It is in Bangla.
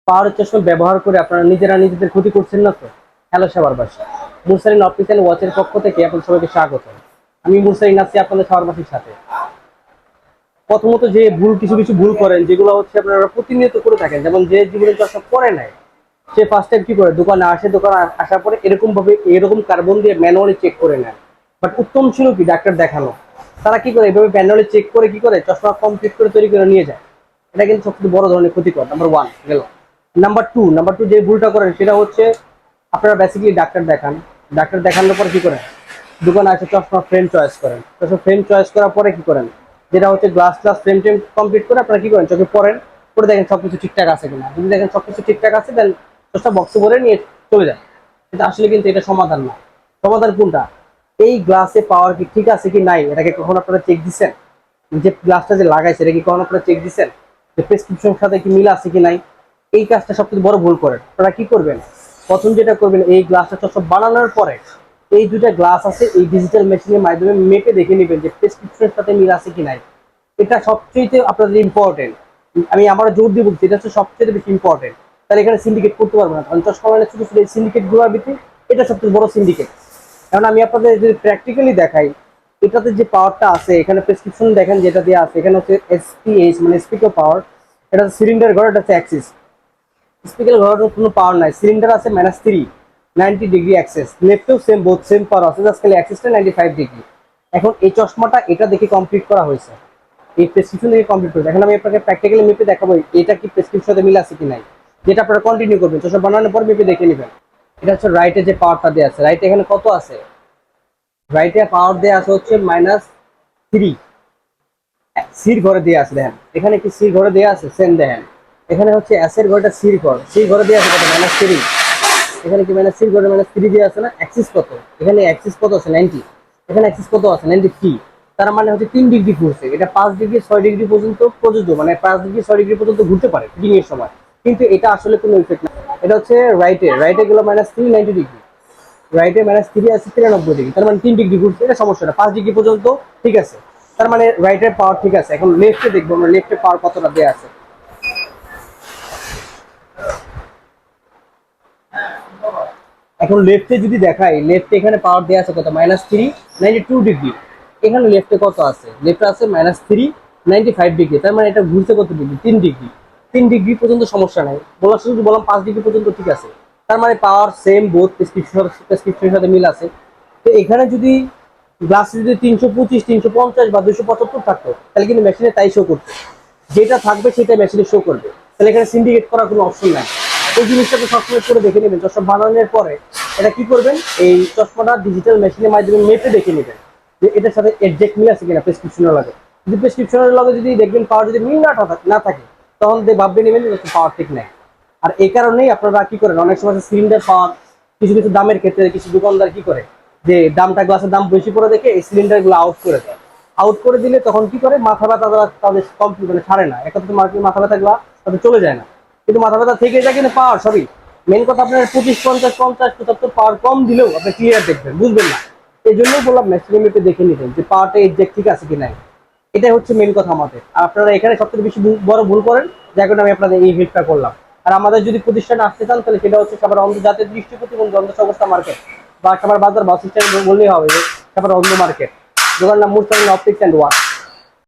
পাওয়ার চশমা ব্যবহার করে আপনারা নিজেরা নিজেদের ক্ষতি করছেন না তো? হ্যালো সবার বাসা, মুরসালিন অপটিক্যাল ওয়াচের পক্ষ থেকে আপনাদের সবাইকে স্বাগত। আমি মুরসালিন আছি আপনাদের সবার বাসীর সাথে। প্রথমত যে কিছু কিছু ভুল করেন যেগুলো হচ্ছে আপনারা প্রতিনিয়ত করে থাকেন, যেমন যে জীবনের চর্চা করে নাই সে ফার্স্ট টাইম কি করে দোকানে আসে, দোকানে আসার পরে এরকম ভাবে এরকম কার্বন দিয়ে ম্যানুয়ালি চেক করে নেন। বাট উত্তম ছিল কি ডাক্তার দেখানো, তারা কি করে এভাবে ম্যানুয়ালি চেক করে কি করে চশমা কমপ্লিট করে তৈরি করে নিয়ে যায়। এটা কিন্তু সবচেয়ে বড় ধরনের ক্ষতিকর। নাম্বার ওয়ান গেল। নাম্বার টু যে ভুলটা করেন সেটা হচ্ছে আপনারা বেসিক্যালি ডাক্তার দেখান, ডাক্তার দেখানোর পর কি করেন দোকানে আসে চশমা ফ্রেম চয়েস করেন। চশমা ফ্রেম চয়েস করার পরে কি করেন, যেটা হচ্ছে গ্লাস ফ্রেম টেম কমপ্লিট করে আপনারা কি করেন চোখে পড়েন, করে দেখেন সবকিছু ঠিকঠাক আছে কিনা। যদি দেখেন সবকিছু ঠিকঠাক আছে দেন চশমা বক্সে ভরে নিয়ে চলে যায়। কিন্তু আসলে কিন্তু এটা সমাধান না। সমাধান কোনটা? এই গ্লাসে পাওয়ার কি ঠিক আছে কি নাই এটাকে কখন আপনারা চেক দিচ্ছেন? যে গ্লাসটা যে লাগাইছে এটা কি কখন আপনারা চেক দিচ্ছেন যে প্রেসক্রিপশনের সাথে কি মিল আছে কি নাই? এই কাজটা সবচেয়ে বড় ভুল করেন। আপনারা কি করবেন, প্রথম যেটা করবেন এই গ্লাসটা চশমা বানানোর পরে এই দুইটা গ্লাস আছে এই ডিজিটাল মেশিনের মাধ্যমে মেপে দেখে নেবেন যে প্রেসক্রিপশনের সাথে মিল আছে কি নাই। এটা সবচেয়ে আপনাদের ইম্পর্টেন্ট। আমি আমার জোর দিয়ে বলছি এটা হচ্ছে সবচেয়ে বেশি ইম্পর্টেন্ট। তাহলে এখানে সিন্ডিকেট করতে পারবো না, কারণ চশমা মানে ছোট ছোট এই সিন্ডিকেট গুলোর ভিতরে এটা সবচেয়ে বড় সিন্ডিকেট। কারণ আমি আপনাদের যদি প্র্যাকটিক্যালি দেখাই, এটাতে যে পাওয়ারটা আছে এখানে প্রেসক্রিপশন দেখেন যেটা দিয়ে আছে এখানে হচ্ছে এসপিএইচ মানে স্পিকার পাওয়ার। এটা সিলিন্ডার ঘর, এটা হচ্ছে অ্যাক্সিস। স্পিকার ঘরের কোনো পাওয়ার নাই, সিলিন্ডার আছে -3 90 ডিগ্রি অ্যাক্সেস, লেফটেও সেম বোথ সেম পাওয়ার আছে, জাস্ট খালি অ্যাক্সেসটা 95 ডিগ্রি। এখন এই চশমাটা এটা দেখে কমপ্লিট করা হয়েছে, এই প্রেসক্রিপশন দেখে কমপ্লিট করেছে। এখন আমি আপনাকে প্র্যাকটিক্যালি মেপে দেখাবো এটা কি প্রেসক্রিপশন সাথে মিল আছে কি নাই, যেটা আপনারা কন্টিনিউ করবেন চশমা বানানোর পর মেপে দেখে নেবেন। এটা হচ্ছে রাইটে যে পাওয়ারটা দেওয়া আছে, রাইটে এখানে কত আছে, রাইটে পাওয়ার দেওয়া আছে হচ্ছে -3। সির ঘরে দেওয়া আছে দেখেন, এখানে কি সির ঘরে দেওয়া আছে সেম দেখেন, এখানে হচ্ছে এসের ঘরটা সির ঘর, সির ঘরে দেওয়া আছে কত -3। এখানে কি -3 ঘরে -3 দেওয়া আছে না। অ্যাক্সিস কত, এখানে অ্যাক্সিস কত আছে 90, এখানে অ্যাক্সিস কত আছে 93। তার মানে হচ্ছে 3 ডিগ্রি ঘুরছে, এটা 5 ডিগ্রি 6 ডিগ্রি পর্যন্ত প্রযোজ্য, মানে 5 ডিগ্রি 6 ডিগ্রি পর্যন্ত ঘুরতে পারে ফিটিং এর সময়। কিন্তু এটা আসলে কোনো ইফেক্ট না। এটা হচ্ছে রাইটে গেল -3 90 ডিগ্রি, রাইটে -3 আছে 93 ডিগ্রি, তার মানে 3 ডিগ্রি ঘুরছে, এটা সমস্যা না, 5 ডিগ্রি পর্যন্ত ঠিক আছে। তার মানে রাইটের পাওয়ার ঠিক আছে। এখন লেফটে দেখবো আমরা লেফটে পাওয়ার কতটা দেওয়া আছে। এখন লেফটে যদি দেখাই, লেফটে এখানে পাওয়ার দেওয়া আছে কত -3 92 ডিগ্রি। এখানে লেফটে কত আছে, লেফটে আছে -3 95 ডিগ্রি। তার মানে এটা ঘুরছে কত ডিগ্রি, 3 ডিগ্রি। 3 ডিগ্রি পর্যন্ত সমস্যা নাই, বলার শুধু বললাম 5 ডিগ্রি পর্যন্ত ঠিক আছে। তার মানে পাওয়ার সেম বোথ প্রেসক্রিপশনের সাথে মিল আছে। তো এখানে যদি গ্লাসে যদি 325 350 বা 275 থাকতো তাহলে কিন্তু মেশিনে তাই শো করতো, যেটা থাকবে সেটা মেশিনে শো করবে। তাহলে এখানে সিন্ডিকেট করার কোনো অপশন নাই। এই জিনিসটাকে সবসময় করে দেখে নেবেন চশমা বানানোর পরে। এটা কি করবেন, এই চশমাটা ডিজিটাল মেশিনের মাধ্যমে মেপে দেখে নেবেন যে এটার সাথে এক্সাক্ট মিল আছে কিনা প্রেসক্রিপশনের লাগে। যদি প্রেসক্রিপশনের লগে যদি দেখবেন পাওয়ার যদি মিল না থাকে তখন ভাববে নেবেন পাওয়ার ঠিক নেই। আর এই কারণেই আপনারা কি করেন, অনেক সময় সিলিন্ডার পাওয়ার কিছু কিছু দামের ক্ষেত্রে কিছু দোকানদার কি করে যে দামটা গ্লাসের দাম বেশি পড়ে দেখে এই সিলিন্ডার গুলো আউট করে দেয়। আউট করে দিলে তখন কি করে মাথা ব্যথা তাদের কমপ্লিট মানে ছাড়ে না, একটা মাথা ব্যথা গুলা তাদের চলে যায় না। কিন্তু মাথা ব্যথা থেকে যায় কিন্তু পাওয়ার সবই মেন কথা আপনার 25 50 50 75 পাওয়ার কম দিলেও আপনি ক্লিয়ার দেখবেন, বুঝবেন না। এই জন্যই বললাম ম্যাক্সিমামে দেখে নিতেন যে পাওয়ারটা এক্সাক্ট ঠিক আছে কি নাই। এটাই হচ্ছে মেন কথা আমাদের। আর আপনারা এখানে সবথেকে বেশি বড় ভুল করেন, যার কারণে আমি আপনাদের এই হেল্পটা করলাম। আর আমাদের যদি প্রতিষ্ঠানে আসতে চান তাহলে সেটা হচ্ছে সবার জাতীয় দৃষ্টি প্রতিবন্ধী অন্ধ সংস্থা মার্কেট বা সবার বাজার বাস স্ট্যান্ড বললেই হবে যে সবার অন্ধ মার্কেট। দোকান নাম মুরসালিন অপটিক্স অ্যান্ড ওয়াচ।